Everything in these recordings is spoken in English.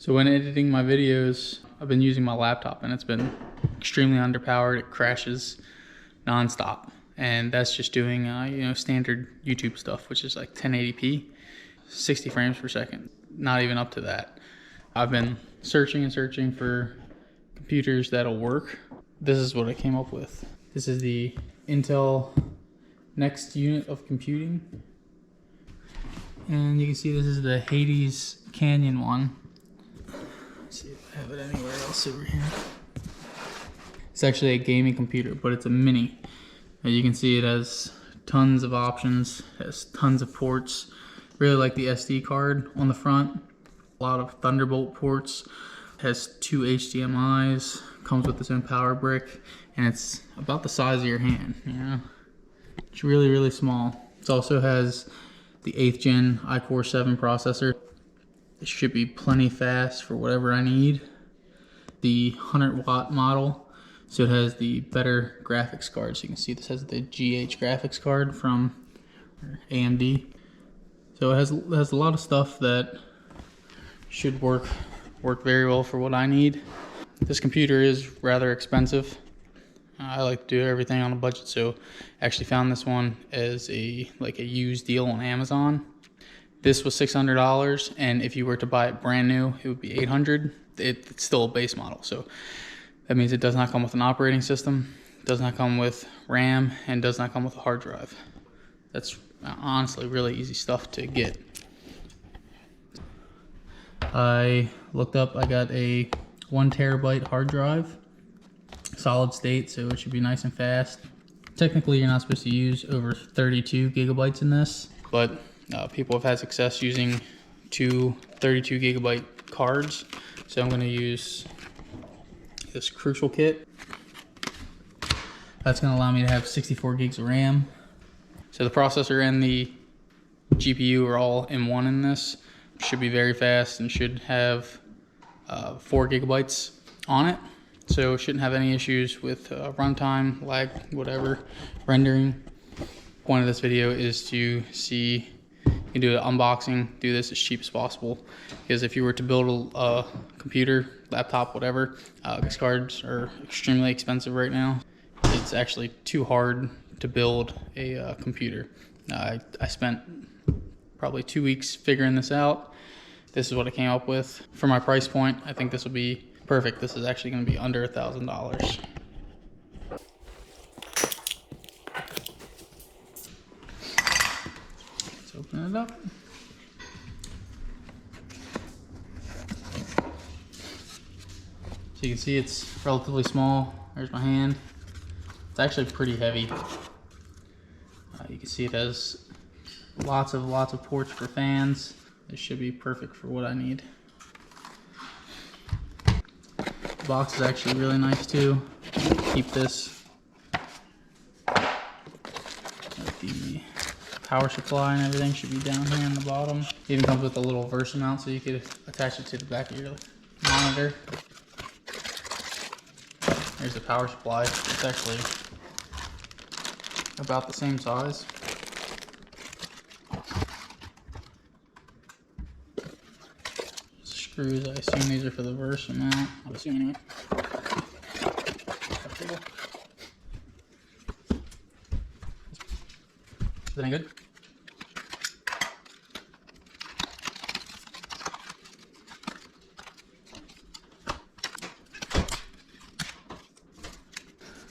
So when editing my videos, I've been using my laptop and it's been extremely underpowered. It crashes nonstop. And that's just doing, standard YouTube stuff, which is like 1080p, 60 frames per second. Not even up to that. I've been searching and searching for computers that'll work. This is what I came up with. This is the Intel Next Unit of Computing. And you can see this is the Haydes Canyon one. Let's see if I have it anywhere else over here. It's actually a gaming computer, but it's a mini. As you can see, it has tons of options, has tons of ports. Really like the SD card on the front. A lot of Thunderbolt ports. It has 2 HDMIs. Comes with its own power brick, and it's about the size of your hand. It's really, really small. It also has the 8th gen iCore 7 processor. It should be plenty fast for whatever I need. The 100-watt model, so it has the better graphics card. So you can see this has the GH graphics card from AMD. So it has a lot of stuff that should work very well for what I need. This computer is rather expensive. I like to do everything on a budget, so I actually found this one as a used deal on Amazon. This was $600, and if you were to buy it brand new, it would be $800. It's still a base model, so that means it does not come with an operating system, does not come with RAM, and does not come with a hard drive. That's honestly really easy stuff to get. I looked up, I got a 1 terabyte hard drive, solid state, so it should be nice and fast. Technically, you're not supposed to use over 32 gigabytes in this, but people have had success using 2 32 gigabyte cards. So I'm going to use this Crucial kit. That's going to allow me to have 64 gigs of RAM. So the processor and the GPU are all in one in this. Should be very fast and should have 4 gigabytes on it. So shouldn't have any issues with runtime, lag, whatever, rendering. Point of this video is to see, you can do an unboxing, do this as cheap as possible. Because if you were to build a computer, laptop, whatever, these cards are extremely expensive right now. It's actually too hard to build a computer. I spent probably 2 weeks figuring this out. This is what I came up with. For my price point, I think this will be perfect. This is actually going to be under $1,000. Let's open it up. So you can see it's relatively small. There's my hand. It's actually pretty heavy. You can see it has lots of ports for fans. This should be perfect for what I need. The box is actually really nice too. Keep this. The power supply and everything should be down here on the bottom. It even comes with a little Versa mount so you could attach it to the back of your monitor. There's the power supply. It's actually about the same size. Screws, I assume these are for the Versa mount. I'm assuming anyway. Is that any good?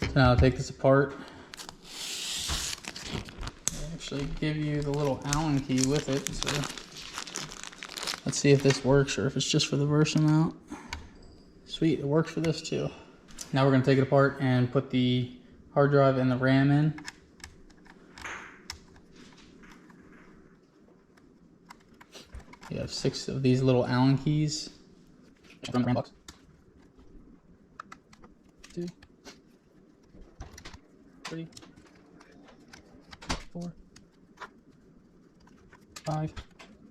So now I'll take this apart. They actually give you the little Allen key with it, so let's see if this works or if it's just for the Versa mount. Sweet, it works for this too. Now we're going to take it apart and put the hard drive and the RAM in. You have 6 of these little Allen keys. From the RAM box. 2, 3, 4, 5,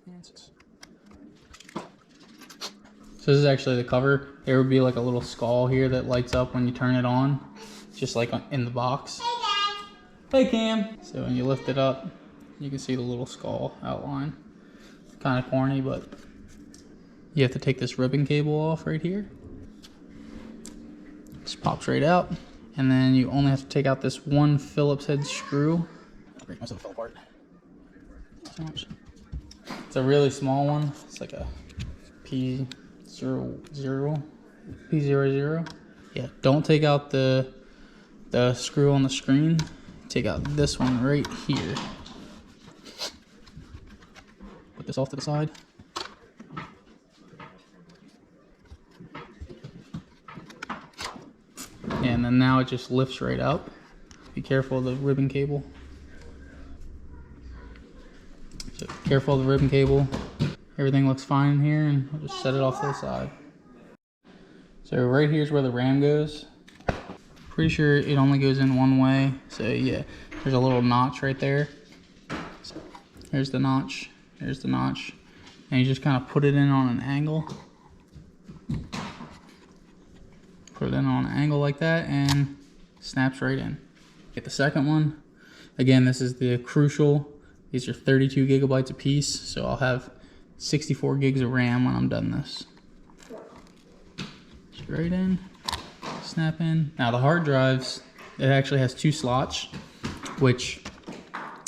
and 6. So this is actually the cover. There would be like a little skull here that lights up when you turn it on, just like in the box. Hey, Dad. Hey, Cam. So when you lift it up, you can see the little skull outline. Kind of corny, but you have to take this ribbon cable off right here. Just pops right out. And then you only have to take out this one Phillips head screw. I'll break myself apart. So much. It's a really small one. It's like a P00. Yeah, don't take out the screw on the screen. Take out this one right here. Put this off to the side. And then now it just lifts right up. Be careful of the ribbon cable. So careful of the ribbon cable. Everything looks fine in here, and I'll just set it off to the side. So right here's where the ram goes. Pretty sure it only goes in one way. So yeah, there's a little notch right there. So there's the notch. There's the notch. And you just kind of put it in on an angle. Put it in on an angle like that and snaps right in. Get the second one. Again, this is the Crucial. These are 32 gigabytes a piece, so I'll have 64 gigs of RAM when I'm done this. Straight in, snap in. Now the hard drives, it actually has 2 slots, which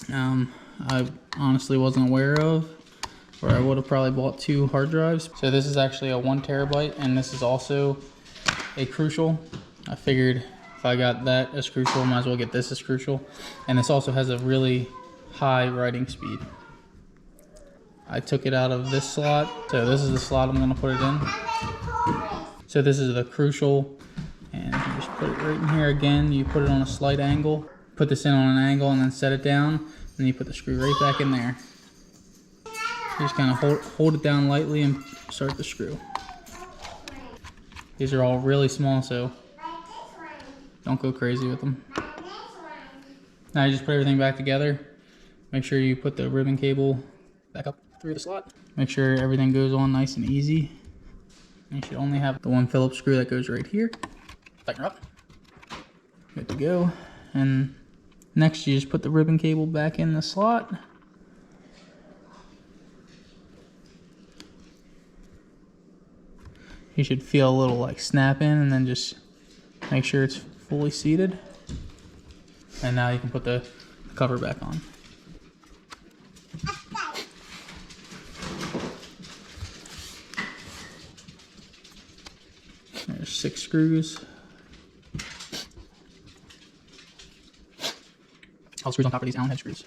I honestly wasn't aware of, or I would have probably bought 2 hard drives. So this is actually a 1 terabyte, and this is also a Crucial. I figured if I got that as Crucial, might as well get this as Crucial. And this also has a really high writing speed. I took it out of this slot, so this is the slot I'm going to put it in. So this is the Crucial, and you just put it right in here again. You put it on a slight angle, put this in on an angle, and then set it down, and then you put the screw right back in there. You just kind of hold it down lightly and start the screw. These are all really small, so don't go crazy with them. Now you just put everything back together. Make sure you put the ribbon cable back up through the slot. Make sure everything goes on nice and easy. You should only have the 1 Phillips screw that goes right here. Tighten her up. Good to go. And next you just put the ribbon cable back in the slot. You should feel a little like snap in, and then just make sure it's fully seated. And now you can put the cover back on. There's 6 screws. All screws on top of these Allen head screws.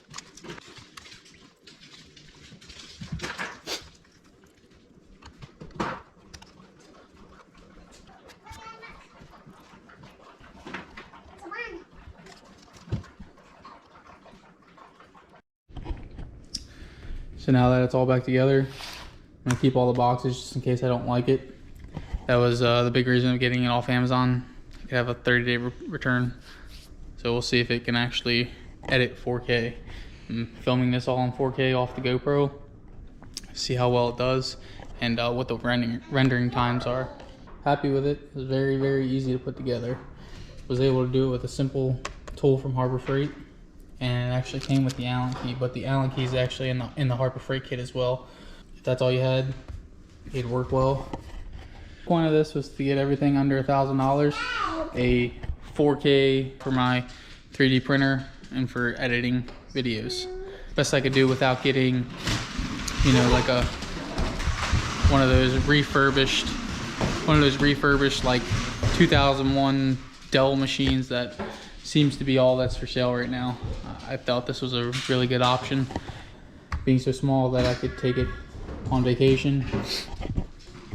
So now that it's all back together, I'm gonna keep all the boxes just in case I don't like it. That was the big reason of getting it off Amazon. You could have a 30-day return. So we'll see if it can actually edit 4K. I'm filming this all in 4K off the GoPro. See how well it does and what the rendering times are. Happy with it. It was very, very easy to put together. Was able to do it with a simple tool from Harbor Freight. And it actually came with the Allen key, but the Allen key is actually in the Harbor Freight kit as well. If that's all you had, it'd work well. The point of this was to get everything under $1,000, a 4K for my 3D printer, and for editing videos. Best I could do without getting, you know, like one of those refurbished like 2001 Dell machines that seems to be all that's for sale right now. I thought this was a really good option, being so small that I could take it on vacation.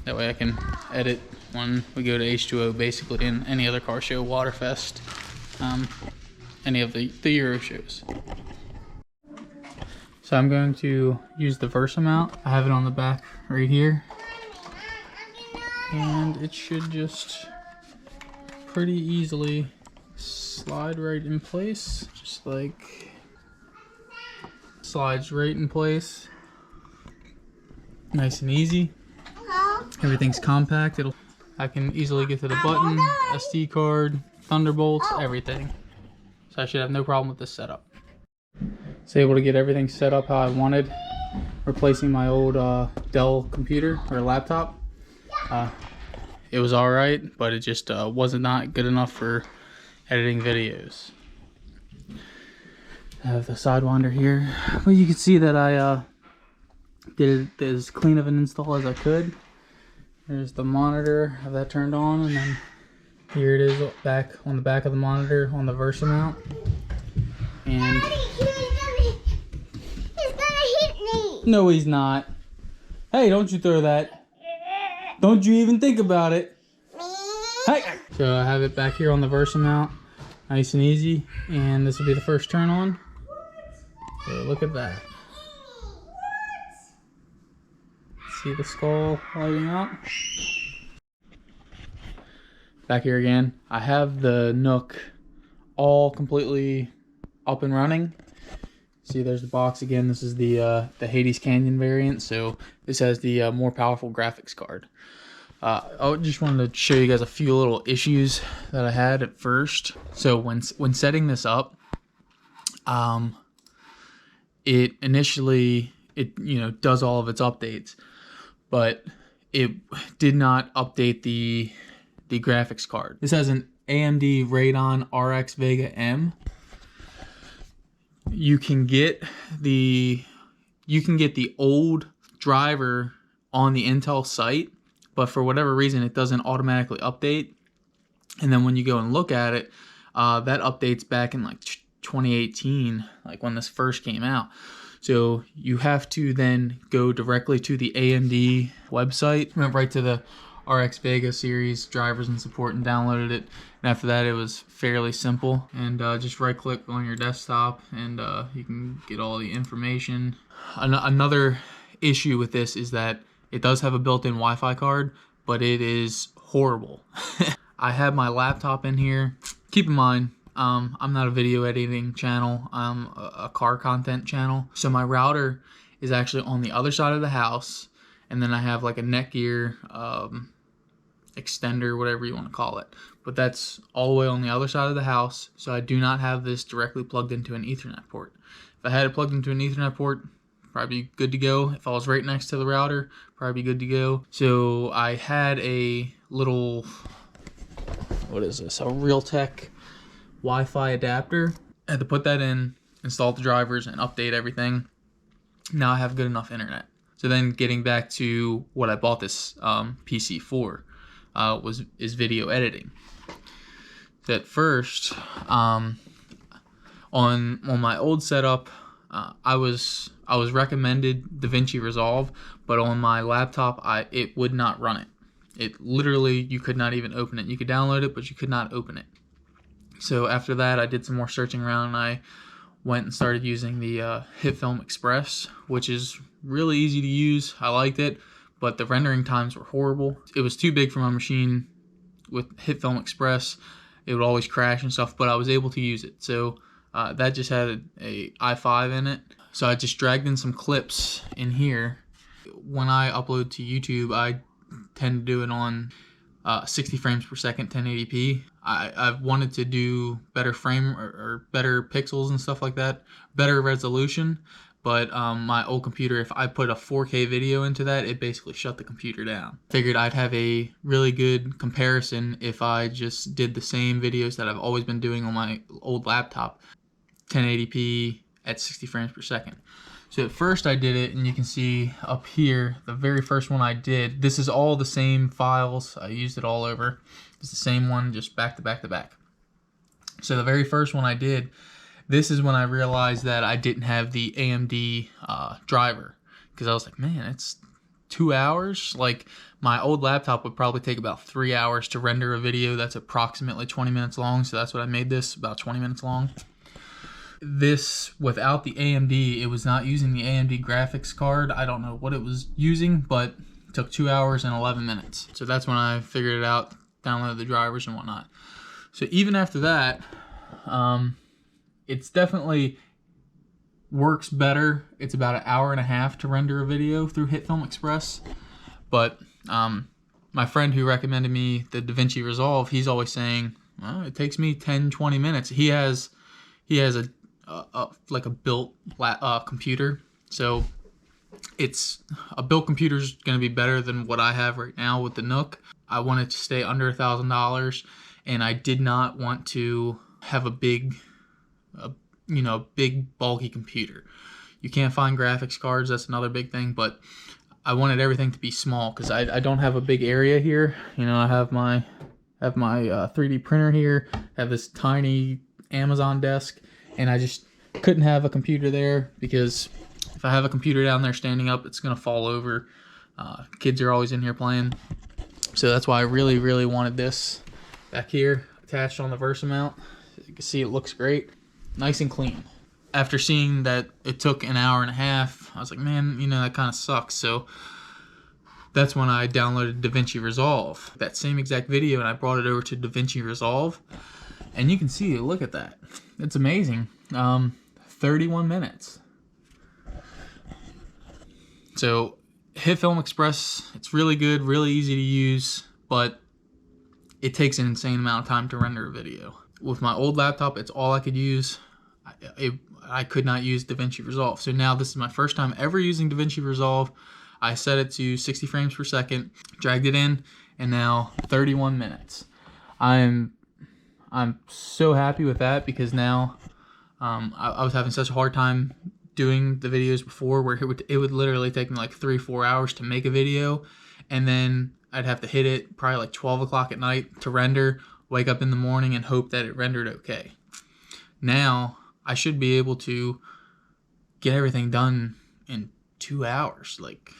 That way I can edit when we go to H2O, basically, in any other car show, Waterfest, any of the Euro shows. So I'm going to use the Versa mount. I have it on the back right here. And it should just pretty easily slide right in place, just like slides right in place. Nice and easy. Everything's compact. I can easily get to the button, SD card, Thunderbolts, everything. So I should have no problem with this setup. So able to get everything set up how I wanted. replacing my old Dell computer or laptop. It was alright, but it just wasn't not good enough for editing videos. I have the Sidewinder here. Well, you can see that I did it as clean of an install as I could. There's the monitor, have that turned on, and then here it is back on the back of the monitor on the Versa mount. And He's gonna hit me. No, he's not. Hey, don't you throw that. Don't you even think about it. Hey! So I have it back here on the Versa mount. Nice and easy. And this will be the first turn on. So look at that. See the skull lighting up? Back here again. I have the NUC all completely up and running. See, there's the box again. This is the Haydes Canyon variant. So this has the more powerful graphics card. I just wanted to show you guys a few little issues that I had at first. So when setting this up, it initially does all of its updates, but it did not update the graphics card. This has an AMD Radeon RX Vega M. You can get the old driver on the Intel site, but for whatever reason it doesn't automatically update. And then when you go and look at it, that updates back in like 2018, like when this first came out. So you have to then go directly to the AMD website. Went right to the RX Vega series drivers and support and downloaded it. And after that, it was fairly simple. And just right click on your desktop and you can get all the information. Another issue with this is that it does have a built-in Wi-Fi card, but it is horrible. I have my laptop in here. Keep in mind, I'm not a video editing channel. I'm a car content channel. So my router is actually on the other side of the house. And then I have like a Netgear extender, whatever you want to call it. But that's all the way on the other side of the house. So I do not have this directly plugged into an Ethernet port. If I had it plugged into an Ethernet port, probably good to go. If I was right next to the router, probably good to go. So I had a little, what is this? A Realtek Wi-Fi adapter. I had to put that in, install the drivers, and update everything. Now I have good enough internet. So then getting back to what I bought this PC for is video editing. At first, on my old setup, I was recommended Davinci Resolve, but on my laptop it would not run it. It literally, you could not even open it. You could download it, but you could not open it. So after that, I did some more searching around, and I went and started using the Hitfilm Express, which is really easy to use. I liked it, but the rendering times were horrible. It was too big for my machine. With Hitfilm Express, it would always crash and stuff, but I was able to use it. So that just had a i5 in it. So I just dragged in some clips in here. When I upload to YouTube, I tend to do it on 60 frames per second, 1080p. I've wanted to do better frame or better pixels and stuff like that, better resolution. But my old computer, if I put a 4K video into that, it basically shut the computer down. Figured I'd have a really good comparison if I just did the same videos that I've always been doing on my old laptop, 1080p at 60 frames per second. So at first I did it, and you can see up here, the very first one I did, this is all the same files. I used it all over. It's the same one, just back to back to back. So the very first one I did, this is when I realized that I didn't have the AMD driver, because I was like, man, it's 2 hours. Like, my old laptop would probably take about 3 hours to render a video that's approximately 20 minutes long, so that's what I made this, about 20 minutes long. This, without the AMD, it was not using the AMD graphics card. I don't know what it was using, but it took 2 hours and 11 minutes. So that's when I figured it out, downloaded the drivers and whatnot. So even after that, it's definitely works better. It's about an hour and a half to render a video through Hitfilm Express. But my friend who recommended me the Davinci Resolve, he's always saying, well, it takes me 10-20 minutes. He has a like a built computer, so It's a built computer is going to be better than what I have right now with the NUC. I wanted to stay under $1,000, and I did not want to have a big bulky computer. You can't find graphics cards. That's another big thing, but I wanted everything to be small because I don't have a big area here. You know, I have my 3D printer here. I have this tiny Amazon desk, and I just couldn't have a computer there because if I have a computer down there standing up, it's gonna fall over. Kids are always in here playing, so that's why I really wanted this back here attached on the Versa mount. You can see it looks great, nice and clean. After seeing that it took an hour and a half, I was like, man, you know, that kind of sucks. So that's when I downloaded Davinci Resolve, that same exact video, and I brought it over to Davinci Resolve, and you can see, look at that, it's amazing. 31 minutes. So Hitfilm Express, it's really good, really easy to use, but it takes an insane amount of time to render a video. With my old laptop, it's all I could use. I could not use Davinci Resolve. So now this is my first time ever using Davinci Resolve. I set it to 60 frames per second, dragged it in, and now 31 minutes. I'm so happy with that because now I was having such a hard time doing the videos before where it would literally take me like 3-4 hours to make a video, and then I'd have to hit it probably like 12 o'clock at night to render, wake up in the morning and hope that it rendered okay. Now I should be able to get everything done in 2 hours. Like,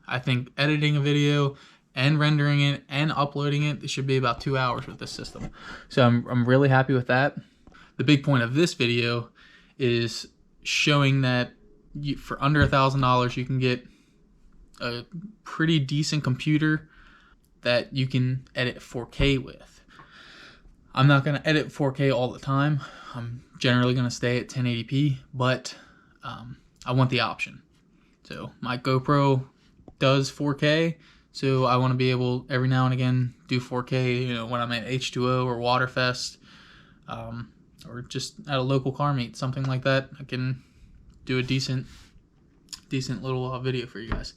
I think editing a video and rendering it and uploading it, it should be about 2 hours with this system. So I'm really happy with that. The big point of this video is showing that for under $1,000 you can get a pretty decent computer that you can edit 4K with. I'm not going to edit 4K all the time. I'm generally going to stay at 1080p, but I want the option. So my GoPro does 4K, so I want to be able every now and again do 4K, you know, when I'm at H2O or Waterfest, or just at a local car meet, something like that. I can do a decent little video for you guys.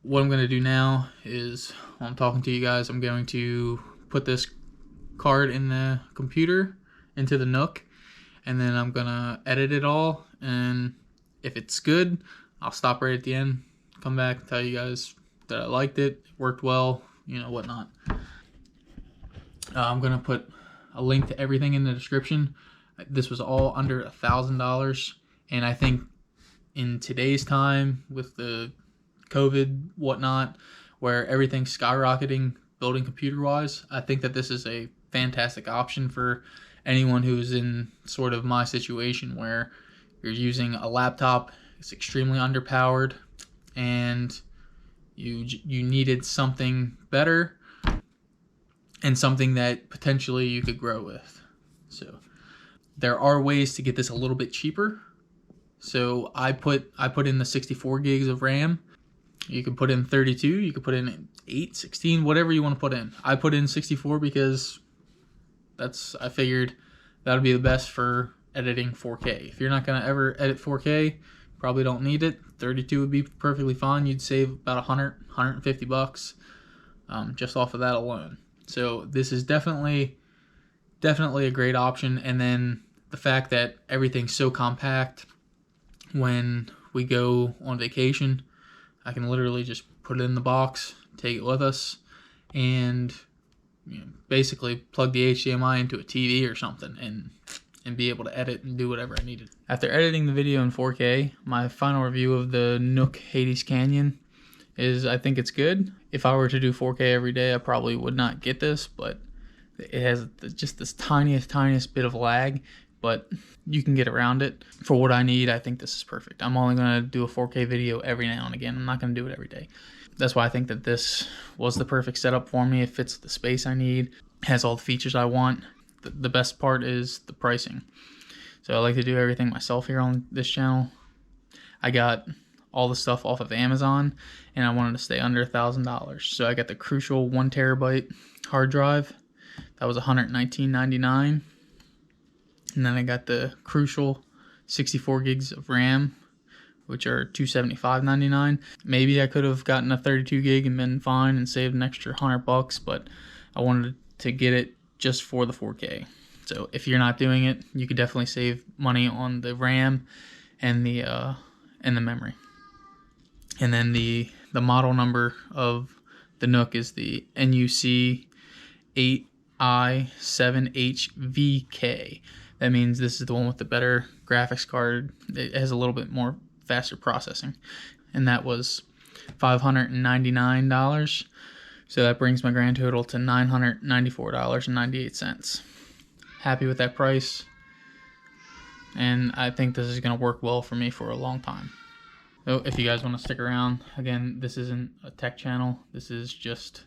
What I'm going to do now is, while I'm talking to you guys, I'm going to put this card in the computer into the NUC, and then I'm going to edit it all, and if it's good, I'll stop right at the end, come back and tell you guys that I liked it, worked well, you know, whatnot. I'm going to put a link to everything in the description. This was all under $1,000, and I think in today's time with the COVID whatnot, where everything's skyrocketing building computer wise, I think that this is a fantastic option for anyone who is in sort of my situation where you're using a laptop, it's extremely underpowered, and you needed something better and something that potentially you could grow with. So there are ways to get this a little bit cheaper. So I put in the 64 gigs of RAM. You can put in 32, you can put in 8, 16, whatever you want to put in. I put in 64 because I figured that would be the best for editing 4K. If you're not going to ever edit 4K, probably don't need it. 32 would be perfectly fine. You'd save about 100, 150 bucks just off of that alone. So this is definitely a great option. And then the fact that everything's so compact, when we go on vacation, I can literally just put it in the box, take it with us, and basically plug the HDMI into a TV or something and be able to edit and do whatever I needed. After editing the video in 4K, my final review of the NUC Haydes Canyon is I think it's good. If I were to do 4K every day, I probably would not get this, but it has just this tiniest bit of lag, but you can get around it. For what I need, I think this is perfect. I'm only going to do a 4K video every now and again. I'm not going to do it every day. That's why I think that this was the perfect setup for me. It fits the space I need, has all the features I want. The best part is the pricing. So I like to do everything myself here on this channel. I got all the stuff off of Amazon, and I wanted to stay under $1,000. So I got the Crucial 1 terabyte hard drive. That was $119.99. And then I got the Crucial 64 gigs of RAM, which are $275.99. Maybe I could have gotten a 32 gig and been fine and saved an extra $100, but I wanted to get it just for the 4K. So if you're not doing it, you could definitely save money on the RAM and the memory. And then the model number of the NUC is the NUC NUC8I7hvk. That means this is the one with the better graphics card. It has a little bit more faster processing. And that was $599. So that brings my grand total to $994.98. Happy with that price. And I think this is going to work well for me for a long time. So if you guys want to stick around, again, this isn't a tech channel. This is just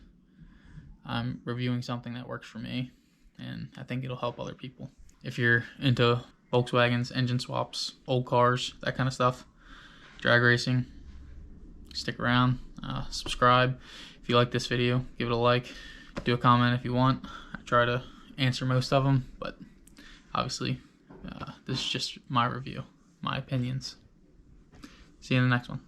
I'm reviewing something that works for me, and I think it'll help other people. If you're into Volkswagens, engine swaps, old cars, that kind of stuff, drag racing, stick around, subscribe. If you like this video, give it a like, do a comment if you want. I try to answer most of them, but obviously this is just my review, my opinions. See you in the next one.